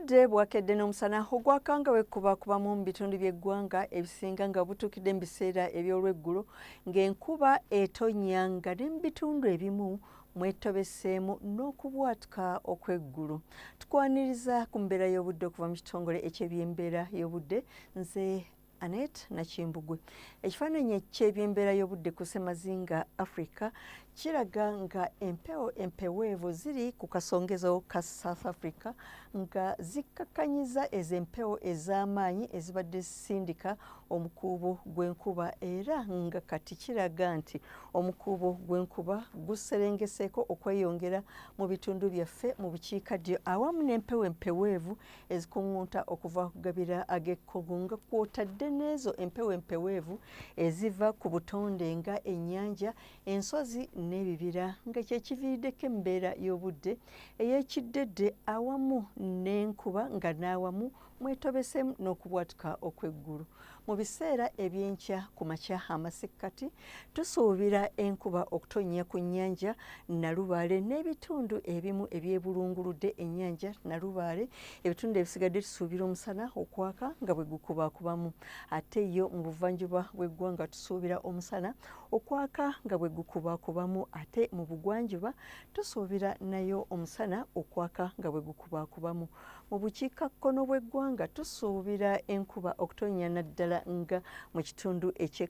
Obudde bwakedde n'omusana ogwakanga wekuba mu bitundu by'eggwanga ebisinga nga butuukidde mu biseera eby'olweggulo ng'enkuba etonnya nga ne mu bitundu ebimu mwetobeseemu n'okubwatuka okw'eggulu. Tukwaniriza ku mbeera y'obudde okuva mu kitongole eky'ebyembeera y'obudde. Nze Annet Nakimbugwe. Ekifaananyi ky'ebyembeera y'obudde ku ssemazinga Africa kiraga nga empewo empeweevu ziri ku kasongezo ka South Africa nga zikkakanyiza ezo empewo ez'amaanyi ezibadde zisindika omukuubo gw'enkuba era nga kati kiraga nti omukuubo gw'enkuba guserengeseeko okweyongera mu bitundu byaffe mu bukiikaddyo awamu n'empewo empeweevu ezikuŋŋunta okuva ku gabira ag'ekkogo nga kw'otadde n'ezo empewo empeweevu eziva ku butonde nga ennyanja, ensozi n'ebibira nga kye kiviiriddeko embeera y'obudde ey'ekiddedde awamu n'enkuba nga n'awamu mwetobeseemu n'okubwatuka okw'eggulu. Mu biseera eby'enkya ku makya amasekkati tusuubira enkuba okutonnya ku nnyanja Nalubaale n'ebitundu ebimu ebyebulunguludde ennyanja Nalubaale. Ebitundu ebisigadde tusuubira omusana okwaka nga bwe gukubaakubamu. Ate yo mu buvanjuba bw'eggwanga tusuubira omusana okwaka nga bwe gukubaakubamu. Ate mu bugwanjuba tusuubira nayo omusana okwaka nga bwe gukubaakubamu. Mu bukiikakkono bw'eggwanga tusuubira enkuba okutonnya naddala nga mu kitundu eky'e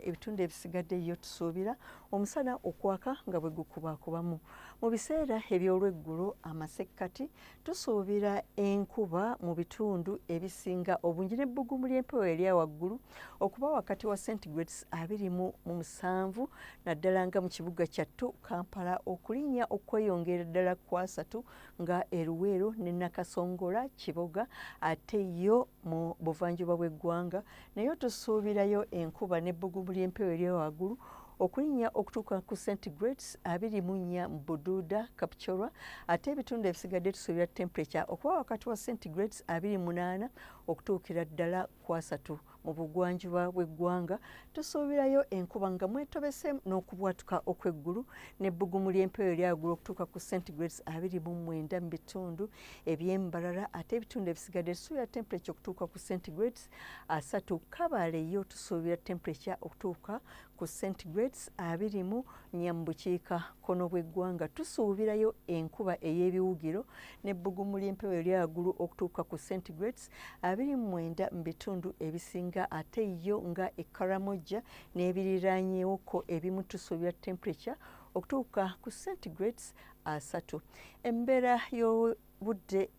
ebitundu ebisigadde yo tusuubira omusana okwaka nga bwe gukubaakubamu. Mu biseera eby'olweggulo amasekkati tusuubira enkuba mu bitundu ebisinga obungi n'ebbugumu ly'empewo erya waggulu okuba wakati wa centigrades 27 naddala nga mu kibuga kyattu Kampala okulinnya okweyongera ddala kwa 3 nga Eruweero ne Nakasongola Kiboga. Ate yo mu buvanjuba bw'eggwanga nayo tusuubirayo enkuba n'ebbugumu ly'empewo erya waggulu okulinnya okutuuka ku centigrades 24 mu Buduuda Kapchorwa. Ate ebitundu ebisigadde tusuubira temperature okuba wakati wa centigrades 28 okutuukira ddala ku 3. Mu bugwanjuba bw'eggwanga tusuubirayo enkuba nga mwetobeseemu n'okubwatuka okw'eggulu n'ebbugumu ly'empewo erya waggulu okutuuka ku centigrades 29 mu bitundu eby'embalala. Ate ebitundu ebisigadde tusuubira temperature okutuuka ku centigrades 3. Kabale yo tusuubira temperature okutuuka ku centigrades 24 mu bukiikakkono bw'eggwanga tusuubirayo enkuba ey'ebiwugiro n'ebbugumu ly'empewo erya waggulu okutuuka ku centigrades 29 mu bitundu ebisinga. Ate yo nga e Karamoja n'ebiriraanyeewoko ebimu tusuubira temperature okutuuka ku centigrades 3. Embeera y'obudde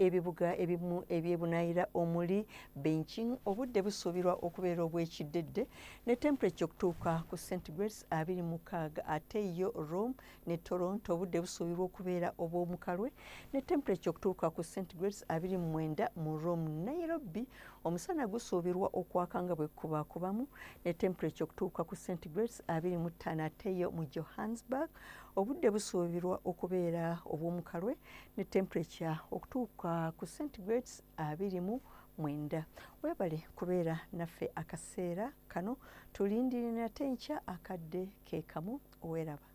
ebibuga ebimu ebyebunaayira omuli Beijing obudde busuubirwa okubeera obw'ekiddedde ne temperature okutuuka ku centigrades 26. Ate yo Rome ne Toronto obudde busuubirwa okubeera obw'omukalwe ne temperature okutuuka ku centigrades 29 mu Rome. Nairobi omusana gusuubirwa okwaka nga bwe kubaakubamu ne temperature okutuuka ku centigrades 25. Ate yo mu Johannesburg obudde busuubirwa okubeera obw'omukalwe ne temperature okutuuka ku centigrades 29. Weebale kubeera naffe akaseera kano, tulindirire ate enkya akadde ke kamu. Weeraba.